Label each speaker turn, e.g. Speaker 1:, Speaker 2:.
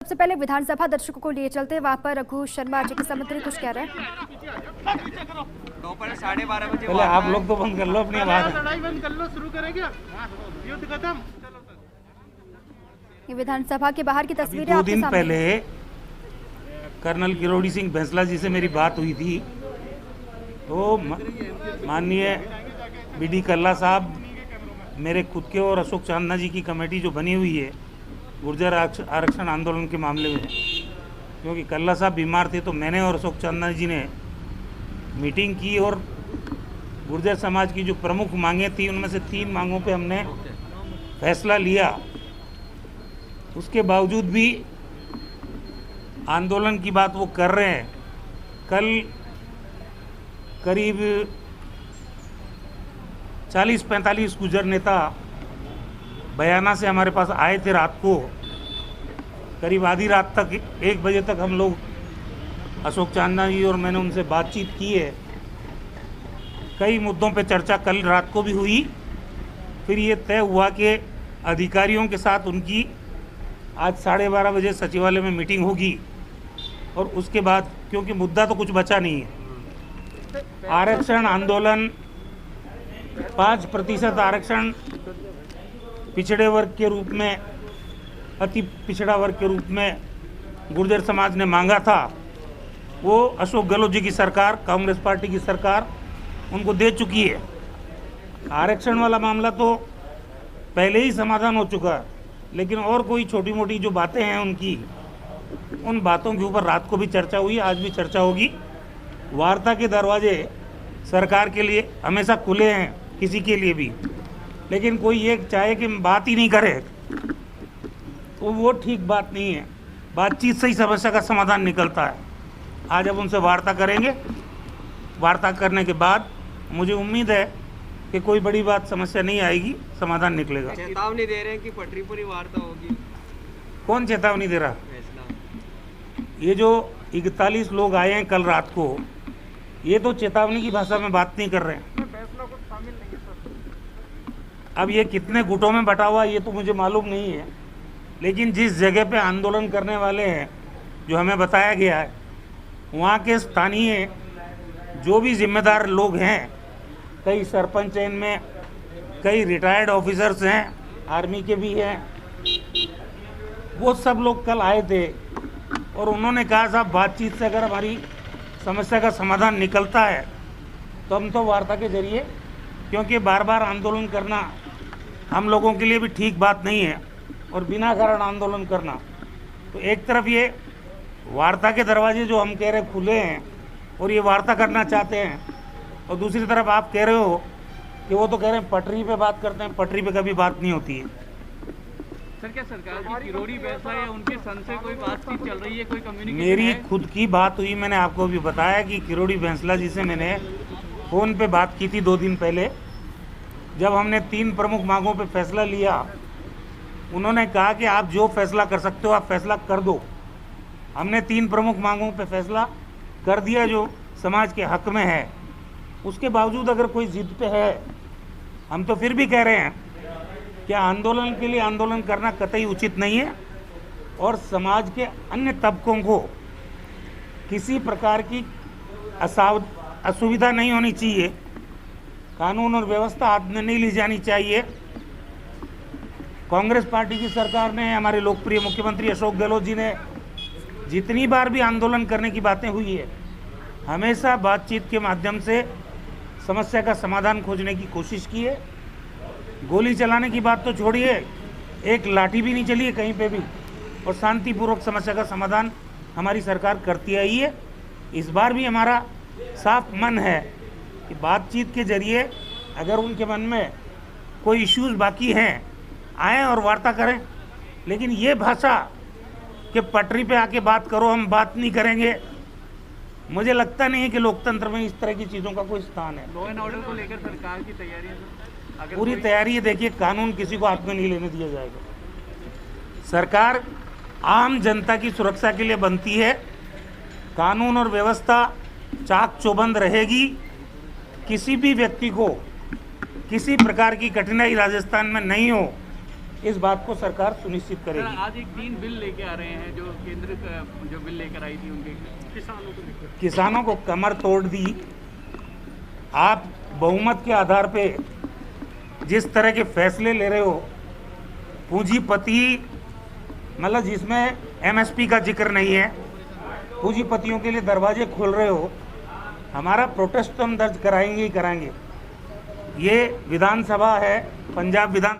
Speaker 1: सबसे पहले विधानसभा दर्शकों को लिए चलते, वहां पर रघु शर्मा जी के संबंध कुछ कह रहे हैं।
Speaker 2: दोपहर 12:30 बजे
Speaker 3: पहले आप लोग तो बंद कर लो अपनी आवाज।
Speaker 4: लड़ाई बंद कर लो, शुरू करेंगे युद्ध खत्म। चलो
Speaker 1: ये विधानसभा के बाहर की तस्वीरें
Speaker 3: 2
Speaker 1: आपके
Speaker 3: दिन
Speaker 1: सामने।
Speaker 3: पहले कर्नल किरोड़ी सिंह बैंसला जी से मेरी बात हुई थी, तो माननीय बीडी कल्ला साहब, मेरे खुद के और अशोक चांदना जी की कमेटी जो बनी हुई है गुर्जर आरक्षण आंदोलन के मामले में, क्योंकि कल्ला साहब बीमार थे तो मैंने और अशोक चांदना जी ने मीटिंग की और गुर्जर समाज की जो प्रमुख मांगें थी उनमें से 3 मांगों पे हमने फैसला लिया। उसके बावजूद भी आंदोलन की बात वो कर रहे हैं। कल करीब 40-45 गुर्जर नेता बयाना से हमारे पास आए थे रात को, करीब आधी रात तक 1 बजे तक हम लोग, अशोक चांदना जी और मैंने उनसे बातचीत की है। कई मुद्दों पे चर्चा कल रात को भी हुई। फिर ये तय हुआ कि अधिकारियों के साथ उनकी आज 12:30 बजे सचिवालय में मीटिंग होगी और उसके बाद, क्योंकि मुद्दा तो कुछ बचा नहीं है, आरक्षण आंदोलन 5% आरक्षण पिछड़े वर्ग के रूप में, अति पिछड़ा वर्ग के रूप में गुर्जर समाज ने मांगा था, वो अशोक गहलोत जी की सरकार, कांग्रेस पार्टी की सरकार उनको दे चुकी है। आरक्षण वाला मामला तो पहले ही समाधान हो चुका है, लेकिन और कोई छोटी मोटी जो बातें हैं उनकी, उन बातों के ऊपर रात को भी चर्चा हुई, आज भी चर्चा होगी। वार्ता के दरवाजे सरकार के लिए हमेशा खुले हैं, किसी के लिए भी, लेकिन कोई ये चाहे कि बात ही नहीं करे तो वो ठीक बात नहीं है। बातचीत से ही समस्या का समाधान निकलता है। आज अब उनसे वार्ता करेंगे, वार्ता करने के बाद मुझे उम्मीद है कि कोई बड़ी बात समस्या नहीं आएगी, समाधान निकलेगा।
Speaker 2: चेतावनी दे रहे हैं कि पटरी पर ही वार्ता होगी।
Speaker 3: कौन चेतावनी दे रहा? ये जो 41 लोग आए हैं कल रात को, ये तो चेतावनी की भाषा में बात नहीं कर रहे हैं। अब ये कितने गुटों में बटा हुआ ये तो मुझे मालूम नहीं है, लेकिन जिस जगह पे आंदोलन करने वाले हैं, जो हमें बताया गया है, वहाँ के स्थानीय जो भी जिम्मेदार लोग हैं, कई सरपंच हैं इनमें, कई रिटायर्ड ऑफिसर्स हैं, आर्मी के भी हैं, वो सब लोग कल आए थे और उन्होंने कहा साहब बातचीत से अगर हमारी समस्या का समाधान निकलता है तो हम तो वार्ता के जरिए, क्योंकि बार बार आंदोलन करना हम लोगों के लिए भी ठीक बात नहीं है और बिना कारण आंदोलन करना, तो एक तरफ ये वार्ता के दरवाजे जो हम कह रहे खुले हैं और ये वार्ता करना चाहते हैं, और दूसरी तरफ आप कह रहे हो कि वो तो कह रहे हैं पटरी पे बात करते हैं। पटरी पे कभी बात नहीं होती है।
Speaker 4: सर, क्या सरकार की किरोड़ी बैंसला या उनके संघ से कोई बातचीत चल रही है, कोई कम्युनिकेशन?
Speaker 3: मेरी खुद की बात हुई, मैंने आपको भी बताया कि किरोड़ी बैंसला जी से मैंने फ़ोन पे बात की थी 2 दिन पहले, जब हमने 3 प्रमुख मांगों पे फैसला लिया। उन्होंने कहा कि आप जो फैसला कर सकते हो आप फैसला कर दो। हमने 3 प्रमुख मांगों पे फैसला कर दिया जो समाज के हक में है। उसके बावजूद अगर कोई जिद पे है, हम तो फिर भी कह रहे हैं कि आंदोलन के लिए आंदोलन करना कतई उचित नहीं है और समाज के अन्य तबकों को किसी प्रकार की असुविधा नहीं होनी चाहिए, कानून और व्यवस्था हाथ में नहीं ली जानी चाहिए। कांग्रेस पार्टी की सरकार ने, हमारे लोकप्रिय मुख्यमंत्री अशोक गहलोत जी ने जितनी बार भी आंदोलन करने की बातें हुई है, हमेशा बातचीत के माध्यम से समस्या का समाधान खोजने की कोशिश की है। गोली चलाने की बात तो छोड़िए, एक लाठी भी नहीं चली है कहीं पे भी, और शांतिपूर्वक समस्या का समाधान हमारी सरकार करती आई है। इस बार भी हमारा साफ मन है कि बातचीत के जरिए अगर उनके मन में कोई इश्यूज बाकी हैं आएँ और वार्ता करें, लेकिन ये भाषा कि पटरी पे आके बात करो, हम बात नहीं करेंगे, मुझे लगता नहीं है कि लोकतंत्र में इस तरह की चीज़ों का कोई स्थान है।
Speaker 4: लॉ एंड ऑर्डर को लेकर सरकार की तैयारी है?
Speaker 3: पूरी तैयारी है। देखिए, कानून किसी को हाथ में नहीं लेने दिया जाएगा। सरकार आम जनता की सुरक्षा के लिए बनती है। कानून और व्यवस्था चाक चौबंद रहेगी। किसी भी व्यक्ति को किसी प्रकार की कठिनाई राजस्थान में नहीं हो, इस बात को सरकार सुनिश्चित
Speaker 4: सर
Speaker 3: करेगी।
Speaker 4: आज एक 3 बिल लेके आ रहे हैं जो केंद्र का जो बिल लेकर आई थी उनके
Speaker 3: किसानों को कमर तोड़ दी। आप बहुमत के आधार पे जिस तरह के फैसले ले रहे हो, पूंजीपति मतलब जिसमें एमएसपी का जिक्र नहीं है, पूंजीपतियों के लिए दरवाजे खोल रहे हो। हमारा प्रोटेस्ट तो हम दर्ज कराएंगे ही कराएंगे। ये विधानसभा है, पंजाब विधान